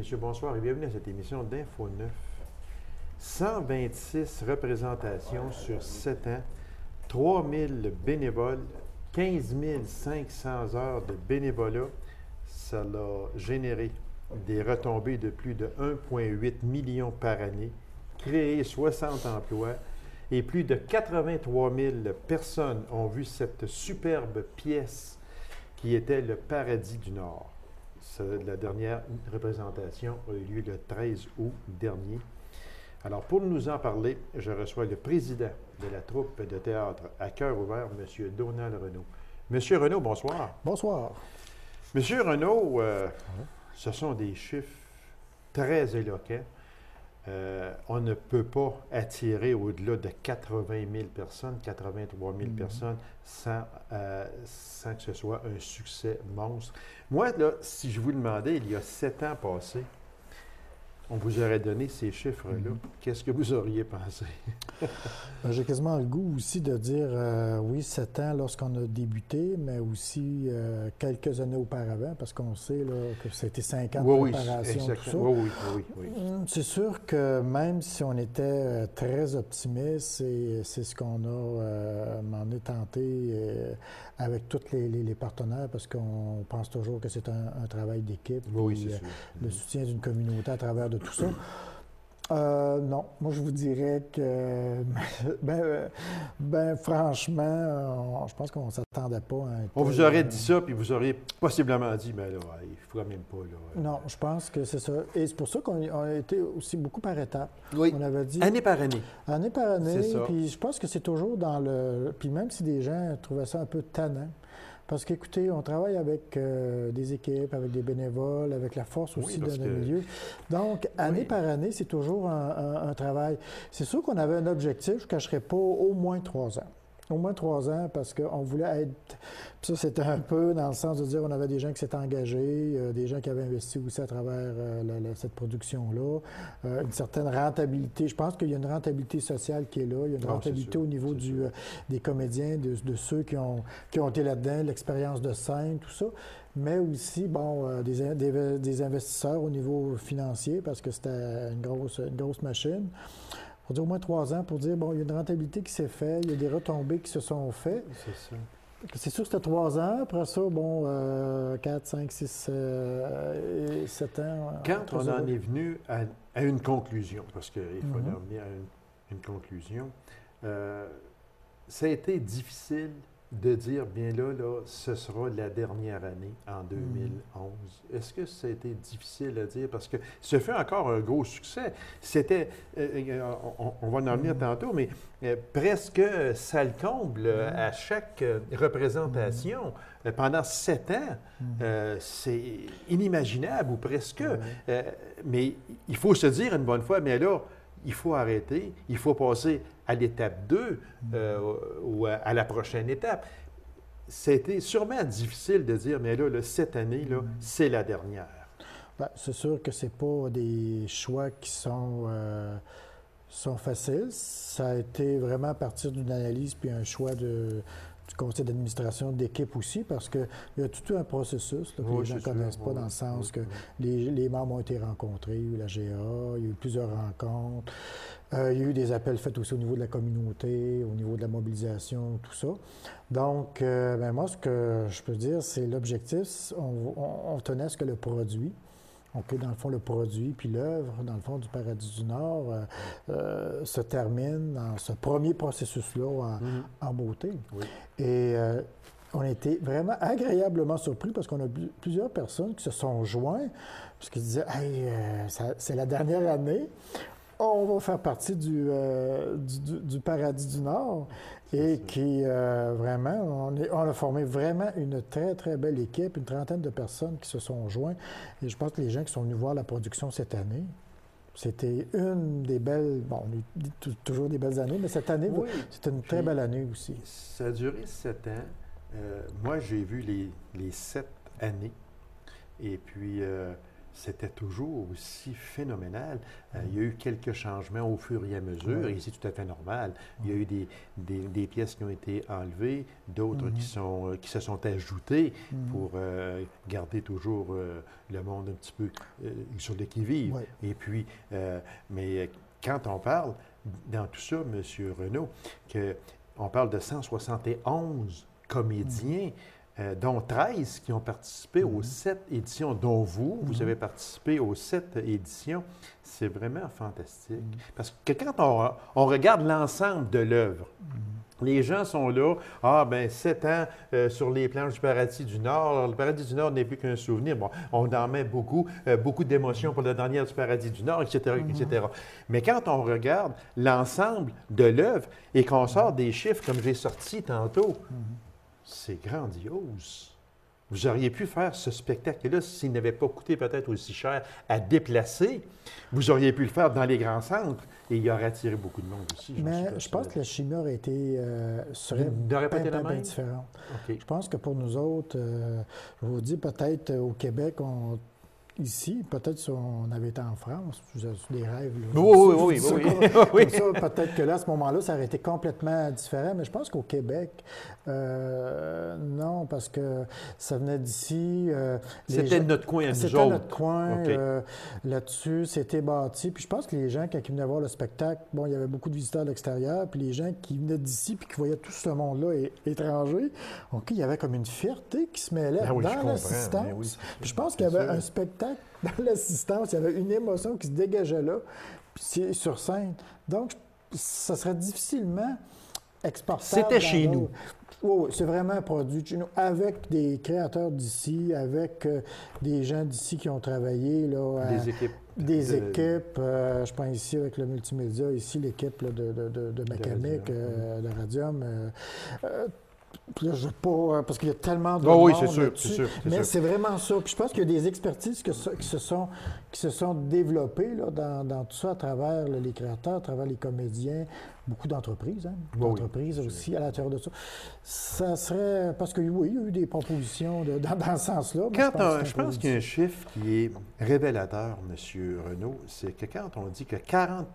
messieurs, bonsoir et bienvenue à cette émission d'Info 9. 126 représentations sur 7 ans, 3000 bénévoles, 15 500 heures de bénévolat. Ça a généré des retombées de plus de 1,8 million par année, créé 60 emplois et plus de 83 000 personnes ont vu cette superbe pièce qui était le Paradis du Nord. La dernière représentation a eu lieu le 13 août dernier. Alors, pour nous en parler, je reçois le président de la troupe de théâtre à cœur ouvert, M. Donald Renaud. Monsieur Renaud, bonsoir. Bonsoir. Monsieur Renaud, ce sont des chiffres très éloquents. On ne peut pas attirer au-delà de 80 000 personnes, 83 000 personnes, sans que ce soit un succès monstre. Moi, là, si je vous demandais, il y a 7 ans passés, on vous aurait donné ces chiffres-là, qu'est-ce que vous auriez pensé? J'ai quasiment le goût aussi de dire, oui, 7 ans lorsqu'on a débuté, mais aussi quelques années auparavant, parce qu'on sait là, que c'était 5 ans de préparation, tout ça. Oui. C'est sûr que même si on était très optimiste, et c'est ce qu'on m'en est tenté avec tous les partenaires, parce qu'on pense toujours que c'est un travail d'équipe, le soutien d'une communauté à travers de tout ça. Non, moi je vous dirais que, franchement, je pense qu'on ne s'attendait pas à on vous aurait dit ça, puis vous auriez possiblement dit, mais là, il ne faut même pas. Là, non, je pense que c'est ça. Et c'est pour ça qu'on a été aussi beaucoup par étapes. Oui, on avait dit, année par année. Année par année, c'est ça. Puis je pense que c'est toujours dans le... Puis même si des gens trouvaient ça un peu tannant, parce qu'écoutez, on travaille avec des équipes, avec des bénévoles, avec la force aussi dans le milieu. Donc, année par année, c'est toujours un travail. C'est sûr qu'on avait un objectif, je ne cacherai pas, au moins 3 ans. Au moins 3 ans, parce qu'on voulait être... Puis ça, c'était un peu dans le sens de dire qu'on avait des gens qui s'étaient engagés, des gens qui avaient investi aussi à travers cette production-là, une certaine rentabilité. Je pense qu'il y a une rentabilité sociale qui est là. Il y a une rentabilité au niveau des comédiens, de ceux qui ont été là-dedans, l'expérience de scène, tout ça. Mais aussi, des investisseurs au niveau financier, parce que c'était une grosse machine. Pour dire au moins 3 ans, pour dire, il y a une rentabilité qui s'est faite, il y a des retombées qui se sont faites. C'est ça. C'est sûr que c'était 3 ans. Après ça, 4, 5, 6, 7 ans. Quand on en est venu à une conclusion, parce qu'il faut en venir à une conclusion, ça a été difficile de dire, bien là, ce sera la dernière année en 2011. Est-ce que ça a été difficile à dire? Parce que ce fut encore un gros succès. C'était, on va en venir tantôt, mais presque ça le comble à chaque représentation. Pendant 7 ans, c'est inimaginable ou presque. Mais il faut se dire une bonne fois, mais là, il faut arrêter, il faut passer à l'étape 2 ou à la prochaine étape. C'était sûrement difficile de dire, mais là, cette année, là, c'est la dernière. Bien, c'est sûr que ce n'est pas des choix qui sont faciles. Ça a été vraiment à partir d'une analyse puis un choix du conseil d'administration, d'équipe aussi, parce qu'il y a tout un processus là, que les gens ne connaissent pas, dans le sens que les membres ont été rencontrés, il y a eu la GA, il y a eu plusieurs rencontres, il y a eu des appels faits aussi au niveau de la communauté, au niveau de la mobilisation, tout ça. Donc, moi, ce que je peux dire, c'est l'objectif, on tenait à ce que le produit, dans le fond, le produit puis l'œuvre, dans le fond, du Paradis du Nord, se termine dans ce premier processus-là en beauté. Oui. Et on a été vraiment agréablement surpris parce qu'on a plusieurs personnes qui se sont joints, parce qu'ils disaient « Hey, c'est la dernière année, on va faire partie du Paradis du Nord ». Et qui, vraiment, on a formé vraiment une très, très belle équipe, une trentaine de personnes qui se sont joints. Et je pense que les gens qui sont venus voir la production cette année, c'était une des belles... Bon, on dit toujours des belles années, mais cette année, c'était une très belle année aussi. Ça a duré 7 ans. Moi, j'ai vu les 7 années. Et puis, c'était toujours aussi phénoménal. Il y a eu quelques changements au fur et à mesure, et c'est tout à fait normal. Il y a eu des pièces qui ont été enlevées, d'autres qui se sont ajoutées pour garder toujours le monde un petit peu sur le qui-vive. Et puis, mais quand on parle dans tout ça, M. Renaud, qu'on parle de 171 comédiens, dont 13 qui ont participé aux 7 éditions, dont vous avez participé aux 7 éditions. C'est vraiment fantastique. Parce que quand on regarde l'ensemble de l'œuvre, les gens sont là, 7 ans sur les planches du Paradis du Nord. Le Paradis du Nord n'est plus qu'un souvenir. Bon, on en met beaucoup d'émotions pour la dernière du Paradis du Nord, etc., etc. Mais quand on regarde l'ensemble de l'œuvre et qu'on sort des chiffres comme j'ai sorti tantôt, c'est grandiose. Vous auriez pu faire ce spectacle-là s'il n'avait pas coûté peut-être aussi cher à déplacer. Vous auriez pu le faire dans les grands centres et il aurait attiré beaucoup de monde aussi. Mais je pense que la chimie aurait été serait bien différente. Okay. Je pense que pour nous autres, je vous dis peut-être au Québec, ici, peut-être si on avait été en France, j'ai des rêves. Là, oui. Comme ça, peut-être que là, à ce moment-là, ça aurait été complètement différent. Mais je pense qu'au Québec, non, parce que ça venait d'ici. C'était notre coin à nous autres. C'était notre coin. Okay. Là-dessus, c'était bâti. Puis je pense que les gens, quand ils venaient voir le spectacle, bon, il y avait beaucoup de visiteurs de l'extérieur. Puis les gens qui venaient d'ici puis qui voyaient tout ce monde-là étranger, il y avait comme une fierté qui se mêlait dans l'assistance. Puis je pense qu'il y avait un spectacle dans l'assistance, il y avait une émotion qui se dégageait là, puis sur scène. Donc, ça serait difficilement exportable. C'était chez nous. Oui, c'est vraiment un produit de chez nous, avec des créateurs d'ici, avec des gens d'ici qui ont travaillé. Là, des équipes. Je pense ici avec le multimédia, ici l'équipe de Macamic, de Radium. Là, je veux pas, parce qu'il y a tellement de monde là-dessus, mais c'est vraiment ça. Puis je pense qu'il y a des expertises qui se sont développées là, dans tout ça à travers les créateurs, à travers les comédiens, beaucoup d'entreprises, aussi à l'intérieur de ça. Ça serait, parce que oui, il y a eu des propositions dans ce sens-là. Je pense qu'il y a un chiffre qui est révélateur, M. Renaud, c'est que quand on dit que 40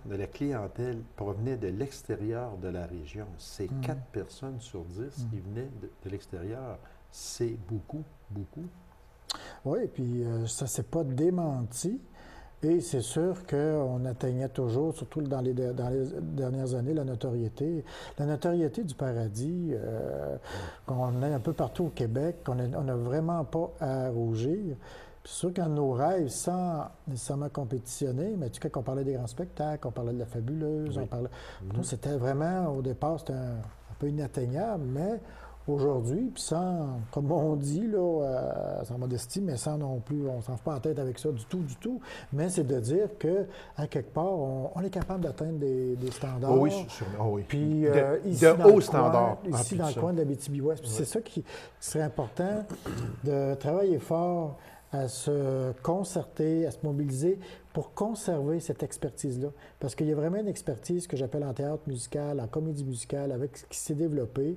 de la clientèle provenait de l'extérieur de la région, c'est 4 personnes sur 10 qui venaient de l'extérieur. C'est beaucoup, beaucoup. Oui, puis ça ne s'est pas démenti. Et c'est sûr qu'on atteignait toujours, surtout dans les dernières années, la notoriété. La notoriété du Paradis, qu'on a un peu partout au Québec, qu'on n'a vraiment pas à rougir. C'est sûr qu'en nos rêves, sans nécessairement compétitionner, mais tu sais, quand on parlait des grands spectacles, on parlait de la Fabuleuse, on parlait... Donc, c'était vraiment, au départ, c'était un peu inatteignable, mais aujourd'hui, puis sans, comme on dit, là, sans modestie, mais sans non plus, on ne s'en fout pas la tête avec ça du tout, mais c'est de dire qu'à quelque part, on est capable d'atteindre des standards. Oui, sûrement, oui. Puis, ici, de hauts standards. Ici, dans le coin de la BTB-Ouest. C'est ça qui serait important, de travailler fort à se concerter, à se mobiliser pour conserver cette expertise-là. Parce qu'il y a vraiment une expertise que j'appelle en théâtre musical, en comédie musicale, avec ce qui s'est développé.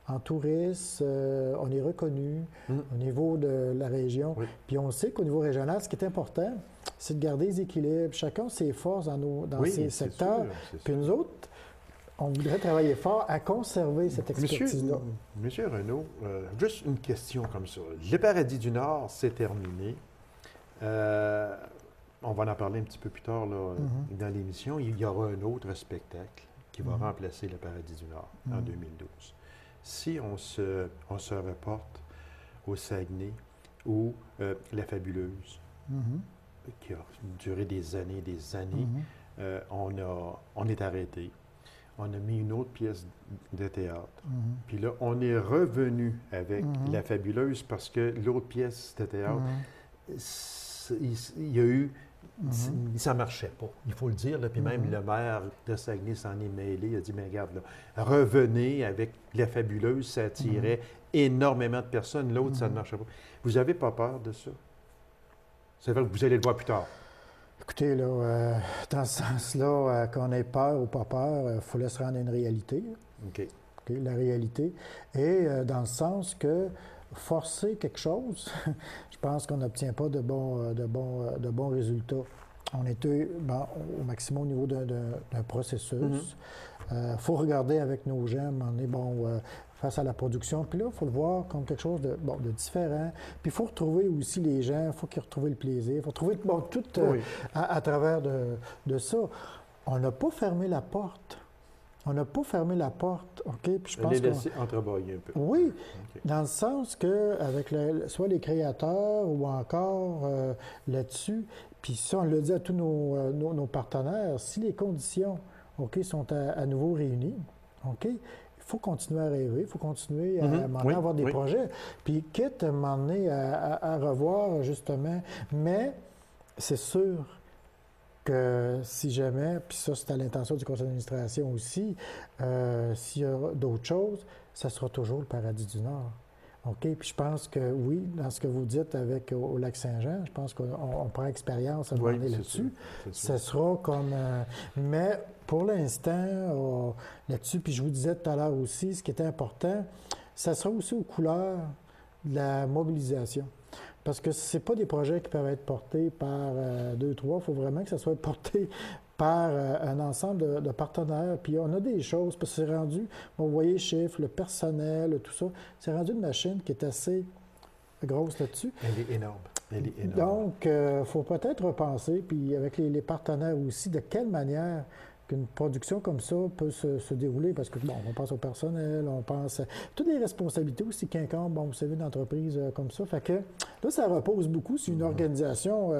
En tourisme, on est reconnu au niveau de la région. Oui. Puis on sait qu'au niveau régional, ce qui est important, c'est de garder les équilibres. Chacun ses forces dans ses secteurs. Puis nous autres, on voudrait travailler fort à conserver cette expertise-là. Monsieur Renaud, juste une question comme ça. Le Paradis du Nord, c'est terminé. On va en parler un petit peu plus tard là, dans l'émission. Il y aura un autre spectacle qui va remplacer le Paradis du Nord en 2012. Si on se reporte au Saguenay ou La Fabuleuse, qui a duré des années, on est arrêté. On a mis une autre pièce de théâtre. Puis là, on est revenu avec La Fabuleuse parce que l'autre pièce de théâtre, il y a eu... Ça ne marchait pas, il faut le dire. Là. Puis même le maire de Saguenay s'en est mêlé. Il a dit, mais regarde, là, revenez avec La Fabuleuse, ça attirait énormément de personnes. L'autre, ça ne marchait pas. Vous n'avez pas peur de ça? C'est vrai que vous allez le voir plus tard. Écoutez, là, dans ce sens-là, qu'on ait peur ou pas peur, il faut laisser rendre une réalité. OK. La réalité. Et dans le sens que forcer quelque chose, je pense qu'on n'obtient pas de bons résultats. On était au maximum au niveau d'un processus. Il faut regarder avec nos gens, à un moment donné, face à la production. Puis là, il faut le voir comme quelque chose de différent. Puis il faut retrouver aussi les gens, il faut qu'ils retrouvent le plaisir. Il faut trouver tout à travers de ça. On n'a pas fermé la porte. On n'a pas fermé la porte, OK? Puis je pense les laisser entrebailler un peu. Oui, dans le sens qu'avec soit les créateurs ou encore là-dessus, puis ça, on le dit à tous nos partenaires, si les conditions, OK, sont à nouveau réunies, OK, il faut continuer à rêver, il faut continuer à avoir des projets. Puis quitte à m'emmener à revoir, justement, mais c'est sûr que si jamais, puis ça c'est à l'intention du conseil d'administration aussi, s'il y a d'autres choses, ça sera toujours le Paradis du Nord. OK? Puis je pense que oui, dans ce que vous dites avec au Lac-Saint-Jean, je pense qu'on prend expérience à demander là-dessus. Ça sera comme... mais pour l'instant, là-dessus, puis je vous disais tout à l'heure aussi, ce qui était important, ça sera aussi aux couleurs de la mobilisation. Parce que ce n'est pas des projets qui peuvent être portés par 2, 3. Il faut vraiment que ça soit porté par un ensemble de partenaires. Puis on a des choses, parce que c'est rendu, vous voyez les chiffres, le personnel, tout ça, c'est rendu une machine qui est assez grosse là-dessus. Elle est énorme. Donc, il faut peut-être repenser, puis avec les partenaires aussi, de quelle manière qu'une production comme ça peut se dérouler, parce que, on pense au personnel, on pense à toutes les responsabilités aussi qu'incombent, vous savez, une entreprise comme ça. Fait que là, ça repose beaucoup sur une organisation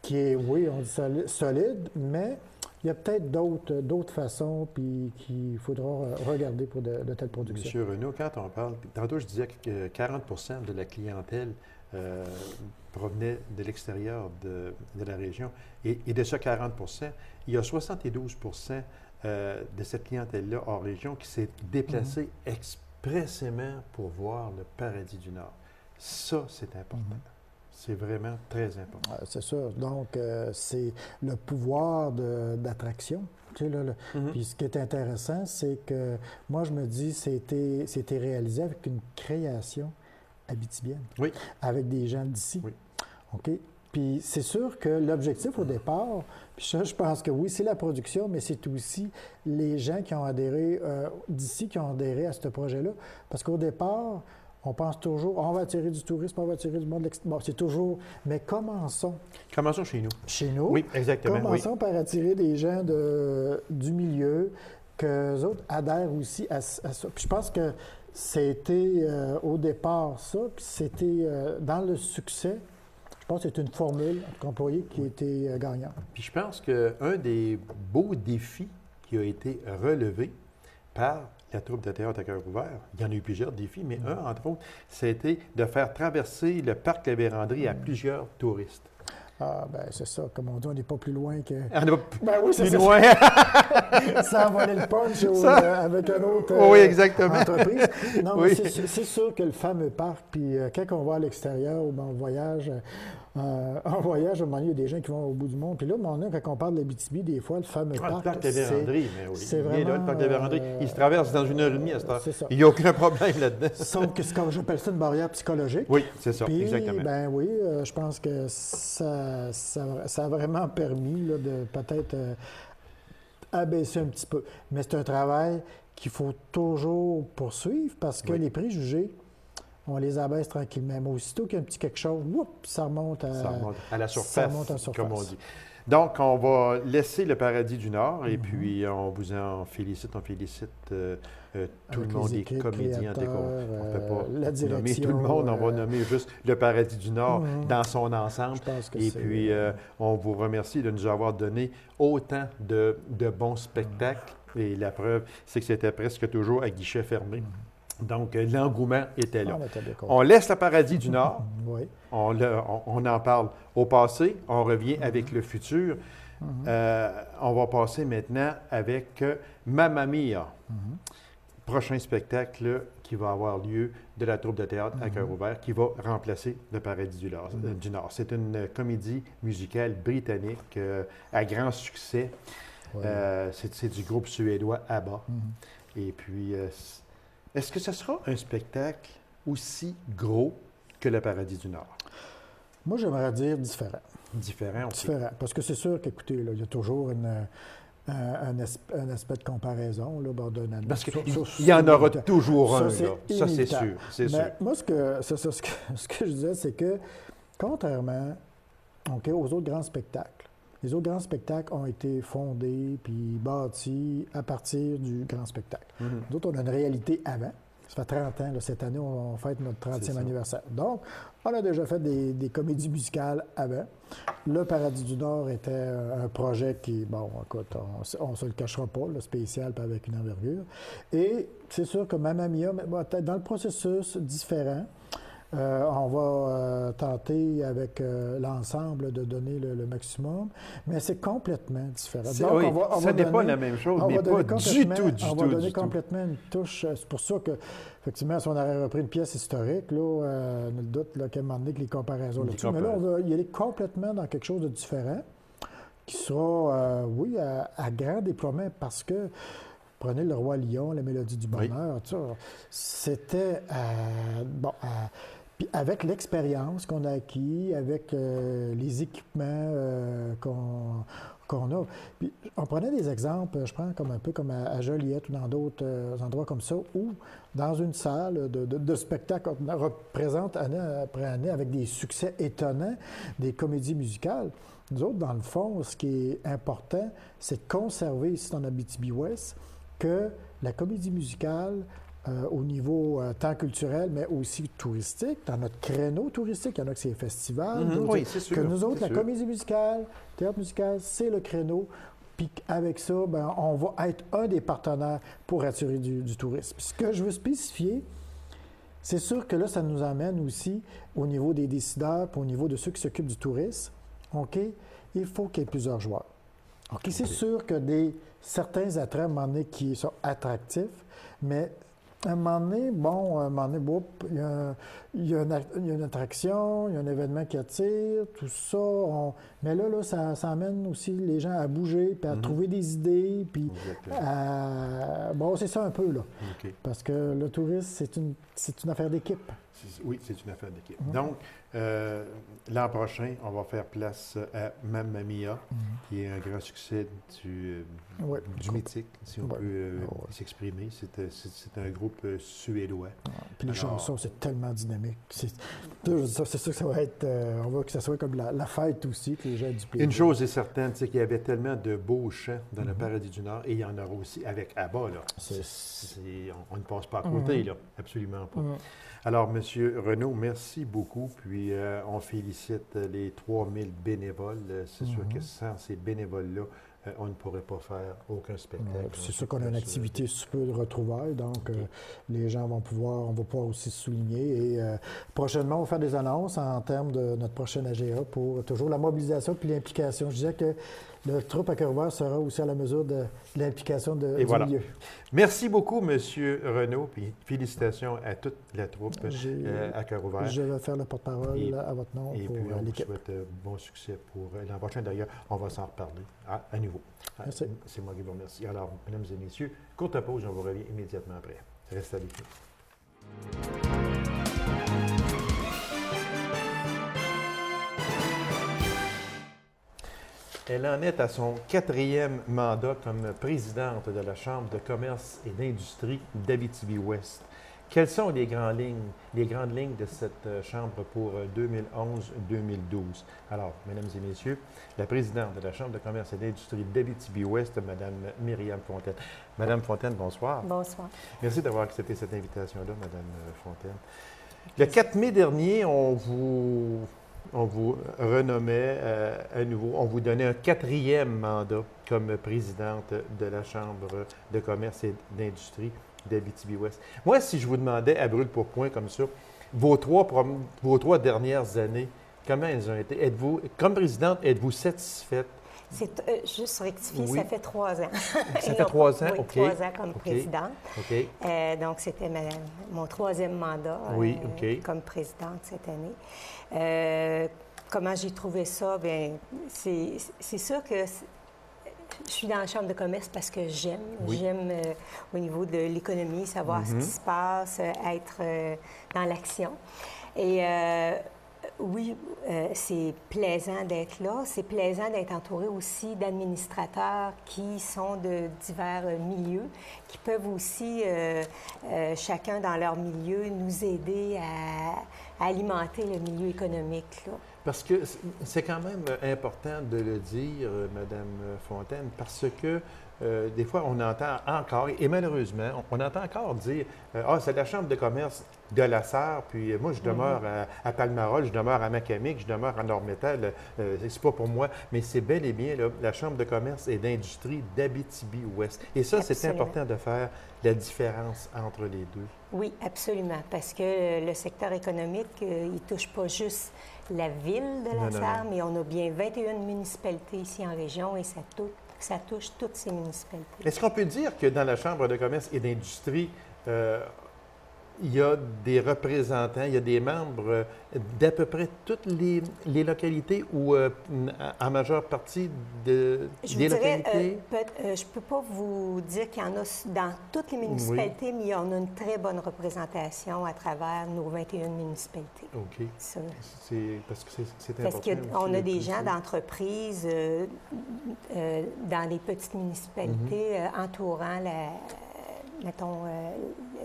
qui est, oui, on dit solide, mais il y a peut-être d'autres façons, puis qu'il faudra regarder pour de telles productions. Monsieur Renaud, quand on parle, tantôt je disais que 40 de la clientèle provenait de l'extérieur de la région. Et de ce 40 il y a 72 de cette clientèle-là hors région qui s'est déplacée expressément pour voir le Paradis du Nord. Ça, c'est important. C'est vraiment très important. C'est sûr. Donc, c'est le pouvoir d'attraction. Tu sais, Puis ce qui est intéressant, c'est que moi, je me dis, c'était réalisé avec une création abitibienne. Oui. Avec des gens d'ici. Oui. OK? Puis c'est sûr que l'objectif au départ, puis ça, je pense que oui, c'est la production, mais c'est aussi les gens qui ont adhéré d'ici, qui ont adhéré à ce projet-là. Parce qu'au départ, on pense toujours, on va attirer du tourisme, on va attirer du monde de l'extérieur. Bon, c'est toujours, mais commençons. Commençons chez nous. Chez nous. Oui, exactement. Commençons par attirer des gens du milieu, qu'eux autres adhèrent aussi à ça. Puis je pense que c'était au départ ça, puis c'était dans le succès. Je pense que c'est une formule employée qui a été gagnante. Puis je pense qu'un des beaux défis qui a été relevé par la troupe de théâtre à cœur ouvert, il y en a eu plusieurs défis, mais un, entre autres, c'était de faire traverser le parc La Vérandrie à plusieurs touristes. Ah, bien, c'est ça. Comme on dit, on n'est pas plus loin que... On n'est pas oui, plus loin. Sans voler le punch avec un autre entreprise. Non, mais c'est sûr que le fameux parc, puis quand on va à l'extérieur ou on voyage... en voyage, au moment il y a des gens qui vont au bout du monde. Puis là, quand on parle de l'Abitibi, des fois, le fameux parc... Le parc de Vérandrie, mais oui. C'est vraiment... Là, le parc de Vérandrie, il se traverse dans 1h30 à cette heure. C'est ça. Il n'y a aucun problème là-dedans. Sauf que c'est comme j'appelle ça une barrière psychologique. Oui, c'est ça, Puis, exactement. Ben oui, je pense que ça a vraiment permis là, de peut-être abaisser un petit peu. Mais c'est un travail qu'il faut toujours poursuivre parce que les préjugés, on les abaisse tranquillement. Mais aussitôt qu'il y a un petit quelque chose, ça remonte à la surface, ça remonte à la surface, comme on dit. Donc, on va laisser le Paradis du Nord et puis on vous en félicite. On félicite tout le monde, les comédiens. On ne peut pas nommer tout le monde. On va nommer juste le Paradis du Nord dans son ensemble. Je pense que et puis, on vous remercie de nous avoir donné autant de bons spectacles. Et la preuve, c'est que c'était presque toujours à guichet fermé. Donc, l'engouement était là. On laisse le Paradis du Nord. Oui. On en parle au passé. On revient avec le futur. On va passer maintenant avec Mamma Mia. Prochain spectacle qui va avoir lieu de la troupe de théâtre à cœur ouvert qui va remplacer le Paradis du Nord. C'est une comédie musicale britannique à grand succès. C'est du groupe suédois ABBA. Et puis... est-ce que ce sera un spectacle aussi gros que le Paradis du Nord? Moi, j'aimerais dire différent. Différent aussi. Différent. Parce que c'est sûr qu'écoutez, il y a toujours un aspect de comparaison là, bord d'un Parce qu'il y en aura toujours un, là. Ça, c'est inévitable. sûr. Mais moi, ce que je disais, c'est que, contrairement aux autres grands spectacles, les autres grands spectacles ont été fondés puis bâtis à partir du grand spectacle. Nous autres, on a une réalité avant. Ça fait 30 ans, là, cette année, on fête notre 30e anniversaire. Donc, on a déjà fait des comédies musicales avant. Le Paradis du Nord était un projet qui, bon, écoute, on ne se le cachera pas, le spécial, pas avec une envergure. Et c'est sûr que Mamma Mia, dans le processus différent, on va tenter avec l'ensemble de donner le maximum, mais c'est complètement différent. Donc, ça n'est pas la même chose, mais pas du tout. On va donner complètement une touche. C'est pour ça que, effectivement, si on avait repris une pièce historique, là, on a le doute qu'à un moment donné que les comparaisons là-dessus. Mais là, on va y aller complètement dans quelque chose de différent qui sera, à grand déploiement parce que prenez Le Roi Lion, La Mélodie du Bonheur, c'était puis avec l'expérience qu'on a acquis, avec les équipements qu'on a. Puis on prenait des exemples, je prends un peu comme à Joliette ou dans d'autres endroits comme ça, où dans une salle de spectacle, on représente année après année avec des succès étonnants, des comédies musicales. Nous autres, dans le fond, ce qui est important, c'est de conserver ici dans Abitibi-Ouest que la comédie musicale, au niveau tant culturel, mais aussi touristique, dans notre créneau touristique, il y en a que c'est festival, oui, c'est sûr. Que nous autres, la comédie musicale, théâtre musical, c'est le créneau. Puis avec ça, on va être un des partenaires pour attirer du tourisme. Puis ce que je veux spécifier, c'est sûr que là, ça nous amène aussi au niveau des décideurs, puis au niveau de ceux qui s'occupent du tourisme. OK? Il faut qu'il y ait plusieurs joueurs. OK? C'est sûr que certains attraits, à un moment donné, qui sont attractifs, mais à un moment donné, il y a une attraction, il y a un événement qui attire, tout ça. Mais là, ça amène aussi les gens à bouger, puis à trouver des idées, puis c'est ça un peu, là. Okay. Parce que le tourisme, c'est une affaire d'équipe. Oui, c'est une affaire d'équipe. Donc, l'an prochain, on va faire place à Mamma Mia, qui est un grand succès du mythique, si on peut s'exprimer. C'est un groupe suédois. Puis les chansons, c'est tellement dynamique. C'est sûr que ça va être... on veut que ça soit comme la fête aussi, que les gens aient du plaisir. Une chose est certaine, c'est qu'il y avait tellement de beaux chants dans le Paradis du Nord, et il y en aura aussi avec ABBA, là. On ne passe pas à côté, là. Absolument pas. Alors, M. Renaud, merci beaucoup. Puis, on félicite les 3000 bénévoles. C'est sûr que sans ces bénévoles-là, on ne pourrait pas faire aucun spectacle. C'est sûr qu'on a une activité super de retrouvailles, donc les gens on va pouvoir aussi se souligner. Et prochainement, on va faire des annonces en termes de notre prochaine AGA pour toujours la mobilisation puis l'implication. Je disais que le troupe à cœur ouvert sera aussi à la mesure de l'implication du milieu. Merci beaucoup, M. Renaud, puis félicitations à toute la troupe à cœur ouvert. Je vais faire le porte-parole à votre nom pour l'équipe. Et puis, on vous souhaite bon succès pour l'an prochain. D'ailleurs, on va s'en reparler à nouveau. Merci. C'est moi qui vous remercie. Alors, mesdames et messieurs, courte pause, on vous revient immédiatement après. Restez avec nous. Elle en est à son 4e mandat comme présidente de la Chambre de commerce et d'industrie d'Abitibi-Ouest. Quelles sont les grandes lignes de cette Chambre pour 2011-2012? Alors, mesdames et messieurs, la présidente de la Chambre de commerce et d'industrie d'Abitibi-Ouest, Mme Myriam Fontaine. Madame Fontaine, bonsoir. Bonsoir. Merci d'avoir accepté cette invitation-là, Mme Fontaine. Le 4 mai dernier, on vous renommait à nouveau, on vous donnait un 4e mandat comme présidente de la Chambre de commerce et d'industrie d'Abitibi-Ouest. Moi, si je vous demandais à brûle-pourpoint comme ça, vos trois dernières années, comment elles ont été? Comme présidente, êtes-vous satisfaite? C'est juste rectifier, ça fait 3 ans. Ça fait 3 ans? Oui, OK. 3 ans comme présidente. OK. Donc, c'était mon 3e mandat comme présidente cette année. Comment j'ai trouvé ça? Bien, c'est sûr que je suis dans la Chambre de commerce parce que j'aime. J'aime au niveau de l'économie, savoir ce qui se passe, être dans l'action. Et oui, c'est plaisant d'être là. C'est plaisant d'être entouré aussi d'administrateurs qui sont de divers milieux, qui peuvent aussi, chacun dans leur milieu, nous aider à alimenter le milieu économique, là. Parce que c'est quand même important de le dire, Madame Fontaine, parce que des fois, on entend encore, et malheureusement, on entend encore dire « Ah, c'est la Chambre de commerce de la Sarre, puis moi, je demeure à Palmarol, je demeure à Macamic, je demeure à Nord-Métal, c'est pas pour moi. » Mais c'est bel et bien la Chambre de commerce et d'industrie d'Abitibi-Ouest. Et ça, c'est important de faire la différence entre les deux. Oui, absolument, parce que le secteur économique, il ne touche pas juste la ville de la Sarre, mais on a bien 21 municipalités ici en région et ça touche toutes ces municipalités. Est-ce qu'on peut dire que dans la Chambre de commerce et d'industrie, il y a des représentants, il y a des membres d'à peu près toutes les localités ou en majeure partie des localités? Je ne peux pas vous dire qu'il y en a dans toutes les municipalités, mais on a une très bonne représentation à travers nos 21 municipalités. OK. Ça. Parce que c'est important. Parce qu'on a des gens d'entreprise dans les petites municipalités entourant mettons,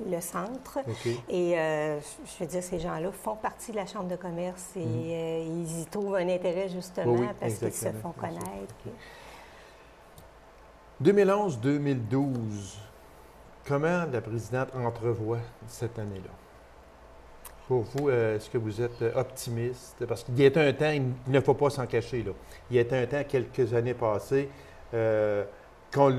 le centre. Okay. Et je veux dire, ces gens-là font partie de la Chambre de commerce et ils y trouvent un intérêt, justement, parce qu'ils se font connaître. Okay. 2011-2012, comment la présidente entrevoit cette année-là? Pour vous, est-ce que vous êtes optimiste? Parce qu'il y a un temps, il ne faut pas s'en cacher, là. Il y a un temps, quelques années passées, qu'on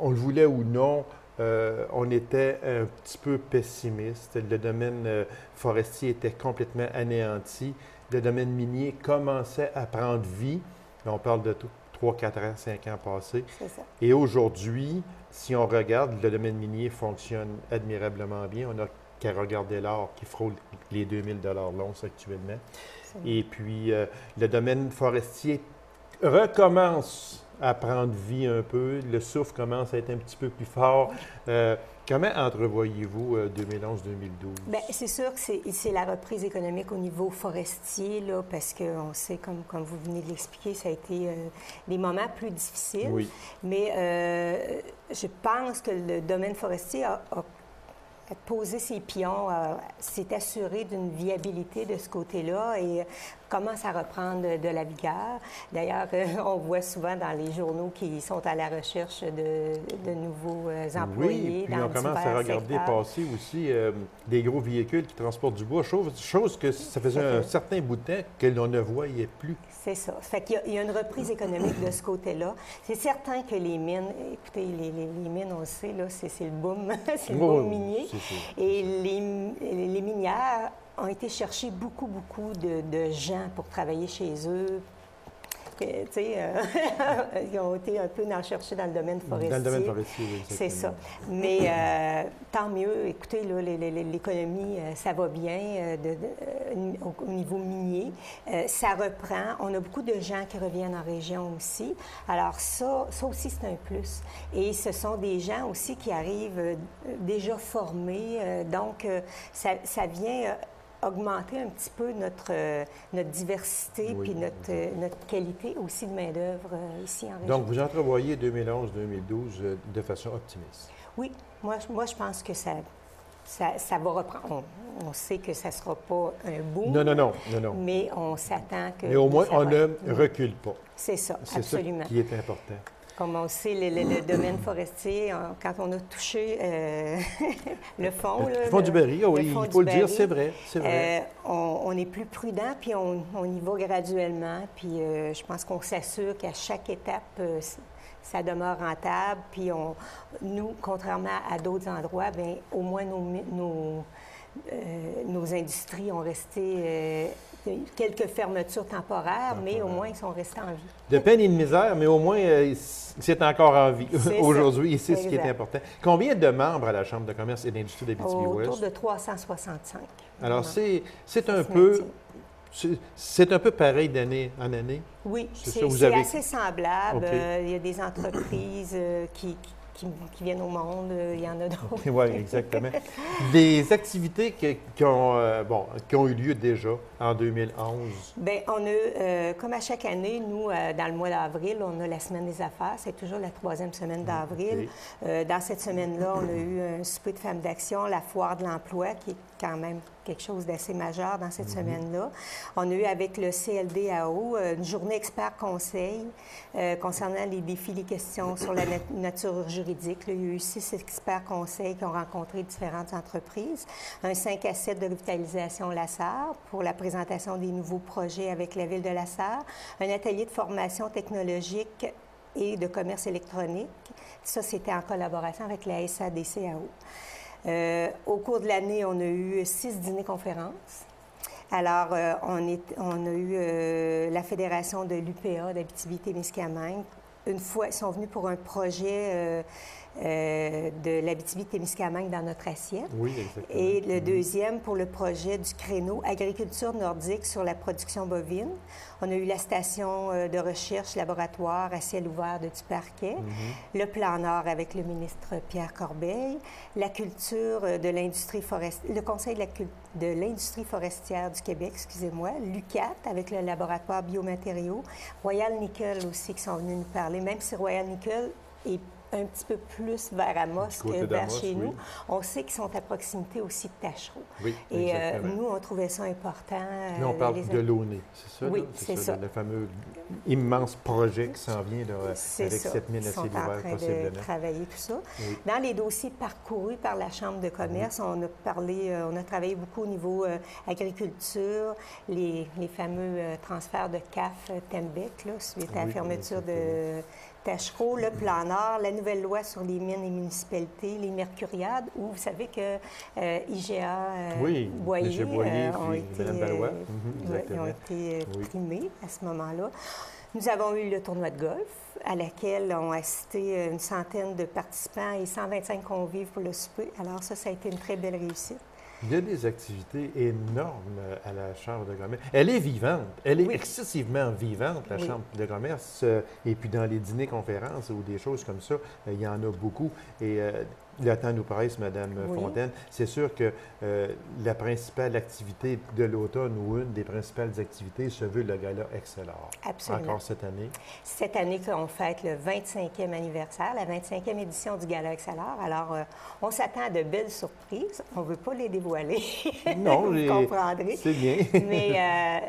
on le voulait ou non, on était un petit peu pessimiste. Le domaine forestier était complètement anéanti. Le domaine minier commençait à prendre vie. Là, on parle de 3, 4 ans, 5 ans passés. C'est ça. Et aujourd'hui, si on regarde, le domaine minier fonctionne admirablement bien. On n'a qu'à regarder l'or qui frôle les 2000 $ l'once actuellement. Et puis, le domaine forestier recommence à prendre vie un peu. Le souffle commence à être un petit peu plus fort. Comment entrevoyez-vous 2011-2012? Bien, c'est sûr que c'est la reprise économique au niveau forestier, là, parce qu'on sait, comme vous venez de l'expliquer, ça a été des moments plus difficiles. Oui. Mais je pense que le domaine forestier a posé ses pions, s'est assuré d'une viabilité de ce côté-là et commence à reprendre de la vigueur. D'ailleurs, on voit souvent dans les journaux qu'ils sont à la recherche de nouveaux employés. Oui, puis on commence à regarder passer aussi des gros véhicules qui transportent du bois, chose que ça faisait un certain bout de temps que l'on ne voyait plus. C'est ça. Fait qu'il y a une reprise économique de ce côté-là. C'est certain que les mines, écoutez, les mines, on le sait, là, c'est le boom, c'est le boom minier. Et les minières ont été chercher beaucoup de gens pour travailler chez eux. Tu sais, ils ont été un peu en chercher dans le domaine forestier. Dans le domaine forestier, oui. C'est ça. Mais tant mieux. Écoutez, là, l'économie, ça va bien au niveau minier. Ça reprend. On a beaucoup de gens qui reviennent en région aussi. Alors ça aussi, c'est un plus. Et ce sont des gens aussi qui arrivent déjà formés. Donc, ça vient augmenter un petit peu notre diversité puis notre qualité aussi de main-d'œuvre ici en région. Donc, vous entrevoyez 2011-2012 de façon optimiste? Oui. Moi, je pense que ça va reprendre. On sait que ça ne sera pas un boom. Non. Mais on s'attend que... Mais au moins, on ne recule pas. C'est ça, absolument. C'est ça qui est important. Comme on sait, le domaine forestier, quand on a touché le fond... Le fond du baril, oui, il faut le dire, c'est vrai. On est plus prudent, puis on y va graduellement. Puis je pense qu'on s'assure qu'à chaque étape, ça demeure rentable. Puis nous, contrairement à d'autres endroits, bien, au moins nos industries ont resté... quelques fermetures temporaires, mais au moins, ils sont restés en vie. De peine et de misère, mais au moins, c'est encore en vie aujourd'hui, et c'est ce qui est important. Combien de membres à la Chambre de commerce et d'industrie d'Abitibi-Ouest? Autour de 365. Alors, c'est un peu... C'est un peu pareil d'année en année? Oui, c'est assez semblable. Il y a des entreprises qui viennent au monde, il y en a d'autres. Oui, exactement. Des activités qui ont eu lieu déjà en 2011? Bien, on a, comme à chaque année, nous, dans le mois d'avril, on a la Semaine des affaires. C'est toujours la 3e semaine d'avril. Okay. Dans cette semaine-là, on a eu un souper de femmes d'action, la foire de l'emploi, qui est quand même quelque chose d'assez majeur dans cette semaine-là. On a eu avec le CLDAO une journée expert-conseil concernant les défis, les questions sur la nature juridique. Là, il y a eu 6 experts-conseils qui ont rencontré différentes entreprises. Un 5 à 7 de revitalisation LaSarre pour la présentation des nouveaux projets avec la Ville de LaSarre. Un atelier de formation technologique et de commerce électronique. Ça, c'était en collaboration avec la SADCAO. Au cours de l'année, on a eu 6 dîners-conférences. Alors, on a eu la Fédération de l'UPA d'Abitibi-Témiscamingue. Une fois, ils sont venus pour un projet de l'Abitibi-Témiscamingue dans notre assiette. Oui, exactement. Et le deuxième pour le projet du créneau Agriculture nordique sur la production bovine. On a eu la station de recherche laboratoire à ciel ouvert de Duparquet, le plan Nord avec le ministre Pierre Corbeil, la culture de l'industrie forestière, le Conseil de l'industrie forestière du Québec, excusez-moi, l'UQAT avec le laboratoire biomatériaux, Royal Nickel aussi qui sont venus nous parler, même si Royal Nickel est un petit peu plus vers Amos que vers chez nous. On sait qu'ils sont à proximité aussi de Tachereau. Oui, et nous, on trouvait ça important. Là, on parle de l'ONE, c'est ça? Oui, c'est ça. Le fameux immense projet qui s'en vient là, avec 7000 aciers d'hiver, possiblement. De travailler tout ça. Oui. Dans les dossiers parcourus par la Chambre de commerce, on a travaillé beaucoup au niveau agriculture, les fameux transferts de CAF Tembec, là, suite à la fermeture de Tachereau, le plan Nord, la nouvelle loi sur les mines et municipalités, les mercuriades, où vous savez que IGA Boyer ont été primés à ce moment-là. Nous avons eu le tournoi de golf, à laquelle ont assisté une centaine de participants et 125 convives pour le souper. Alors ça a été une très belle réussite. Il y a des activités énormes à la Chambre de commerce. Elle est vivante. Elle est excessivement vivante, la Chambre de commerce. Et puis dans les dîners-conférences ou des choses comme ça, il y en a beaucoup. Et le temps nous presse, Mme Fontaine. C'est sûr que la principale activité de l'automne ou une des principales activités se veut le Gala Excellor. Absolument. Encore cette année. Cette année, on fête le 25e anniversaire, la 25e édition du Gala Excellor. Alors, on s'attend à de belles surprises. On ne veut pas les dévoiler. Non, vous comprendrez. C'est bien. Mais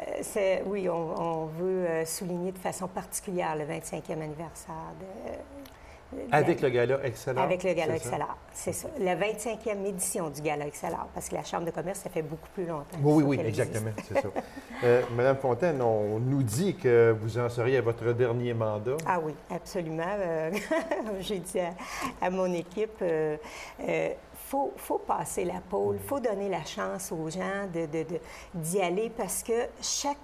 oui, on veut souligner de façon particulière le 25e anniversaire avec le Gala Excellor? Avec le Gala Excellor, c'est ça. La 25e édition du Gala Excellor, parce que la Chambre de commerce, ça fait beaucoup plus longtemps. Oui, exactement, c'est ça. Madame Fontaine, on nous dit que vous en seriez à votre dernier mandat. Ah oui, absolument. J'ai dit à mon équipe, faut passer la pôle, il faut donner la chance aux gens d'y aller parce que chaque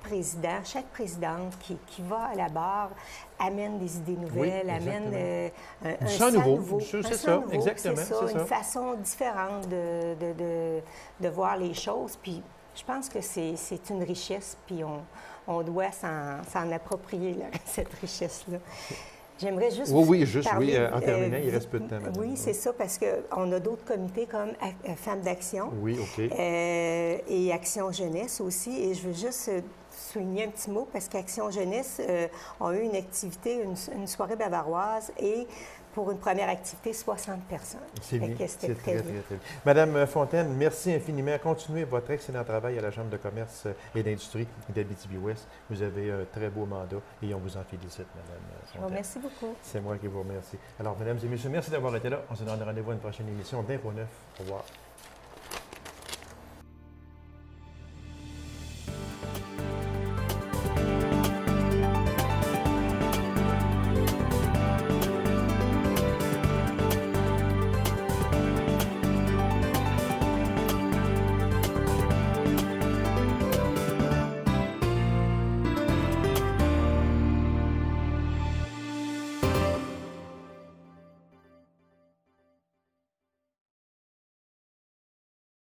président, chaque présidente qui va à la barre amène des idées nouvelles, amène un sang nouveau. C'est ça, exactement. C'est ça, une façon différente de voir les choses. Puis je pense que c'est une richesse, puis on doit s'en approprier, là, cette richesse-là. J'aimerais juste parler, en terminant, il reste peu de temps, madame. Oui, c'est ça, parce qu'on a d'autres comités comme Femmes d'Action et Action Jeunesse aussi. Et je veux juste souligner un petit mot, parce qu'Action Jeunesse a eu une activité, une soirée bavaroise, et pour une première activité, 60 personnes. C'est bien, c'est très bien. Madame Fontaine, merci infiniment. Continuez votre excellent travail à la Chambre de commerce et d'industrie d'Abitibi-Ouest. Vous avez un très beau mandat et on vous en félicite, Madame Fontaine. Merci beaucoup. C'est moi qui vous remercie. Alors, Mesdames et Messieurs, merci d'avoir été là. On se donne rendez-vous à une prochaine émission d'Info 9. Au revoir.